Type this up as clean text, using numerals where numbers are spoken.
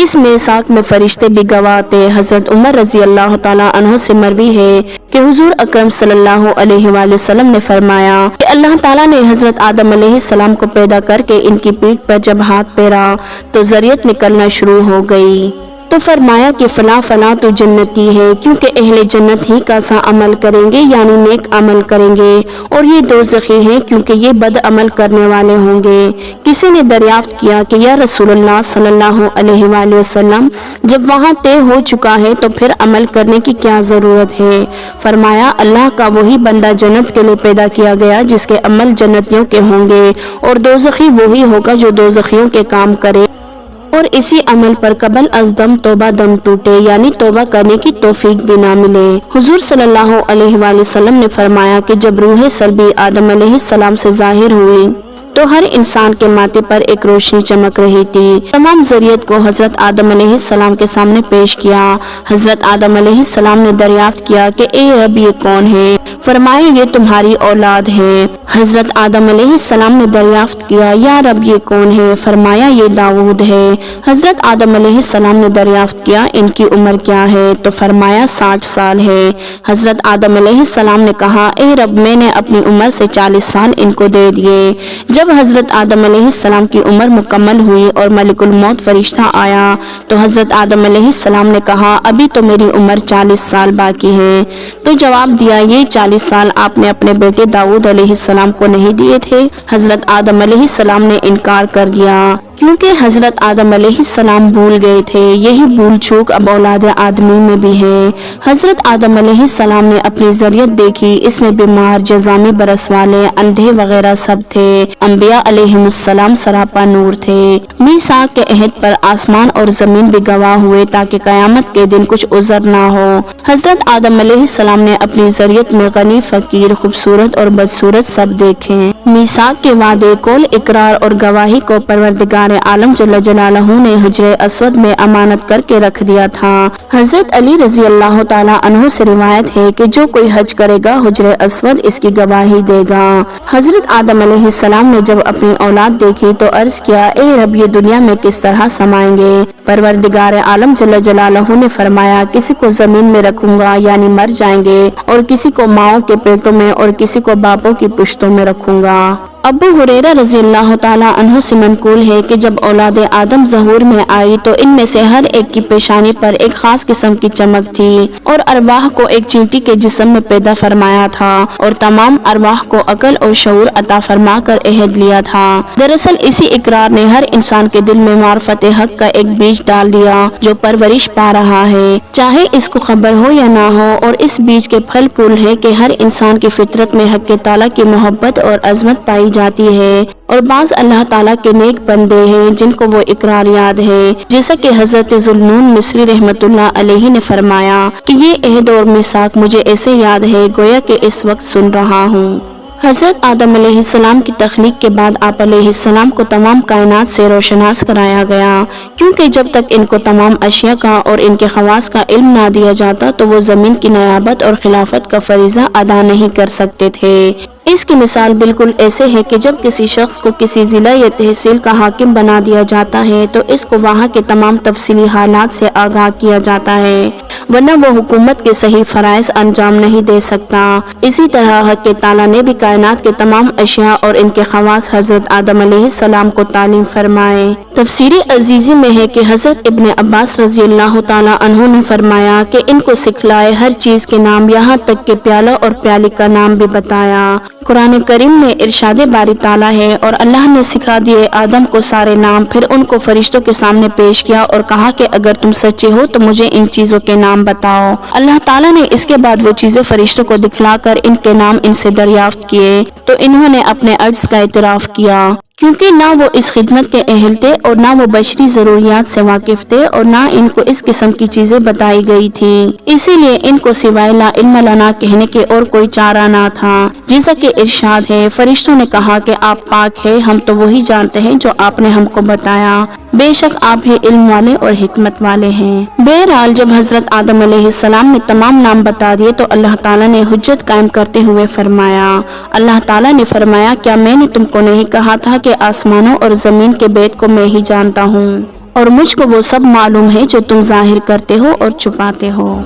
اس میثاق میں فرشتے بھی گواہ تھے۔ حضرت عمر رضی اللہ تعالیٰ عنہ سے مروی ہے کہ حضور اکرم صلی اللہ علیہ وآلہ وسلم نے فرمایا کہ اللہ تعالیٰ نے حضرت آدم علیہ السلام کو پیدا کر کے ان کی پیٹھ پر جب ہاتھ پھیرا تو ذریت نکلنا شروع ہو گئی، تو فرمایا کہ فلاں فلاں تو جنتی ہے، کیونکہ اہل جنت ہی کا سا عمل کریں گے یعنی نیک عمل کریں گے، اور یہ دوزخی ہیں کیونکہ یہ بد عمل کرنے والے ہوں گے۔ کسی نے دریافت کیا کہ یا رسول اللہ صلی اللہ علیہ وآلہ وسلم، جب وہاں طے ہو چکا ہے تو پھر عمل کرنے کی کیا ضرورت ہے؟ فرمایا اللہ کا وہی بندہ جنت کے لیے پیدا کیا گیا جس کے عمل جنتیوں کے ہوں گے، اور دوزخی وہی ہوگا جو دوزخیوں کے کام کرے اور اسی عمل پر قبل از دم توبہ دم ٹوٹے، یعنی توبہ کرنے کی توفیق بھی نہ ملے۔ حضور صلی اللہ علیہ وآلہ وسلم نے فرمایا کہ جب روح سلبی آدم علیہ السلام سے ظاہر ہوئی تو ہر انسان کے ماتھے پر ایک روشنی چمک رہی تھی۔ تمام ذریت کو حضرت آدم علیہ السلام کے سامنے پیش کیا۔ حضرت آدم علیہ السلام نے دریافت کیا کہ اے رب یہ کون ہے؟ فرمایا یہ تمہاری اولاد ہے۔ حضرت آدم علیہ السلام نے دریافت کیا یا رب یہ کون ہے؟ فرمایا یہ داؤد ہے۔ حضرت آدم علیہ السلام نے دریافت کیا ان کی عمر کیا ہے؟ تو فرمایا 60 سال ہے۔ حضرت آدم علیہ السلام نے کہا اے رب میں نے اپنی عمر سے 40 سال ان کو دے دیے۔ جب حضرت آدم علیہ السلام کی عمر مکمل ہوئی اور ملک الموت فرشتہ آیا تو حضرت آدم علیہ السلام نے کہا ابھی تو میری عمر 40 سال باقی ہے۔ تو جواب دیا یہ 40 سال آپ نے اپنے بیٹے داؤد علیہ السلام کو نہیں دیے تھے؟ حضرت آدم علیہ السلام نے انکار کر دیا کیونکہ حضرت آدم علیہ السلام بھول گئے تھے۔ یہی بھول چوک اب اولاد آدمی میں بھی ہے۔ حضرت آدم علیہ السلام نے اپنی ذریت دیکھی، اس میں بیمار، جزامی برس والے، اندھے وغیرہ سب تھے۔ انبیاء علیہ السلام سراپا نور تھے۔ میثاق کے عہد پر آسمان اور زمین بھی گواہ ہوئے تاکہ قیامت کے دن کچھ عذر نہ ہو۔ حضرت آدم علیہ السلام نے اپنی ذریت میں غنی، فقیر، خوبصورت اور بدصورت سب دیکھے۔ میثاق کے وعدے، قول، اقرار اور گواہی کو پروردگار عالم جل جلالہ نے حجر اسود میں امانت کر کے رکھ دیا تھا۔ حضرت علی رضی اللہ تعالیٰ عنہ سے روایت ہے کہ جو کوئی حج کرے گا حجر اسود اس کی گواہی دے گا۔ حضرت آدم علیہ السلام نے جب اپنی اولاد دیکھی تو عرض کیا اے رب یہ دنیا میں کس طرح سمائیں گے؟ پروردگار عالم جل جلالہ نے فرمایا کسی کو زمین میں رکھوں گا یعنی مر جائیں گے، اور کسی کو ماؤں کے پیٹوں میں اور کسی کو باپوں کی پشتوں میں رکھوں گا۔ ابو ہریرہ رضی اللہ تعالیٰ عنہ سے منقول ہے کہ جب اولاد آدم ظہور میں آئی تو ان میں سے ہر ایک کی پیشانی پر ایک خاص قسم کی چمک تھی، اور ارواح کو ایک چینٹی کے جسم میں پیدا فرمایا تھا، اور تمام ارواح کو عقل اور شعور عطا فرما کر عہد لیا تھا۔ دراصل اسی اقرار نے ہر انسان کے دل میں معرفت حق کا ایک بیج ڈال دیا جو پرورش پا رہا ہے، چاہے اس کو خبر ہو یا نہ ہو، اور اس بیج کے پھل پھول ہے کہ ہر انسان کی فطرت میں حق تعالیٰ کی محبت اور عظمت پائی جاتی ہے، اور بعض اللہ تعالیٰ کے نیک بندے ہیں جن کو وہ اقرار یاد ہے، جیسا کہ حضرت ذوالنون مصری رحمت اللہ علیہ نے فرمایا کہ یہ عہد اور میثاق مجھے ایسے یاد ہے گویا کہ اس وقت سن رہا ہوں۔ حضرت آدم علیہ السلام کی تخلیق کے بعد آپ علیہ السلام کو تمام کائنات سے روشناس کرایا گیا، کیونکہ جب تک ان کو تمام اشیاء کا اور ان کے خواص کا علم نہ دیا جاتا تو وہ زمین کی نیابت اور خلافت کا فریضہ ادا نہیں کر سکتے تھے۔ اس کی مثال بالکل ایسے ہے کہ جب کسی شخص کو کسی ضلع یا تحصیل کا حاکم بنا دیا جاتا ہے تو اس کو وہاں کے تمام تفصیلی حالات سے آگاہ کیا جاتا ہے، ورنہ وہ حکومت کے صحیح فرائض انجام نہیں دے سکتا۔ اسی طرح حق تعالیٰ نے بھی کائنات کے تمام اشیاء اور ان کے خواص حضرت آدم علیہ السلام کو تعلیم فرمائے۔ تفسیر عزیزی میں ہے کہ حضرت ابن عباس رضی اللہ تعالیٰ عنہ نے فرمایا کہ ان کو سکھلائے ہر چیز کے نام، یہاں تک کہ پیالہ اور پیالی کا نام بھی بتایا۔ قرآن کریم میں ارشاد باری تعالیٰ ہے اور اللہ نے سکھا دیے آدم کو سارے نام، پھر ان کو فرشتوں کے سامنے پیش کیا اور کہا کہ اگر تم سچے ہو تو مجھے ان چیزوں کے نام بتاؤ۔ اللہ تعالیٰ نے اس کے بعد وہ چیزیں فرشتوں کو دکھلا کر ان کے نام ان سے دریافت کیے تو انہوں نے اپنے عجز کا اعتراف کیا، کیونکہ نہ وہ اس خدمت کے اہل تھے اور نہ وہ بشری ضروریات سے واقف تھے اور نہ ان کو اس قسم کی چیزیں بتائی گئی تھی، اسی لیے ان کو سوائے لا علم لنا کہنے کے اور کوئی چارہ نہ تھا۔ جیسا کہ ارشاد ہے فرشتوں نے کہا کہ آپ پاک ہے، ہم تو وہی جانتے ہیں جو آپ نے ہم کو بتایا، بے شک آپ ہی علم والے اور حکمت والے ہیں۔ بہرحال جب حضرت آدم علیہ السلام نے تمام نام بتا دیے تو اللہ تعالیٰ نے حجت قائم کرتے ہوئے فرمایا، اللہ تعالیٰ نے فرمایا کیا میں نے تم کو نہیں کہا تھا کہ آسمانوں اور زمین کے بیت کو میں ہی جانتا ہوں؟ اور مجھ کو وہ سب معلوم ہے جو تم ظاہر کرتے ہو اور چھپاتے ہو۔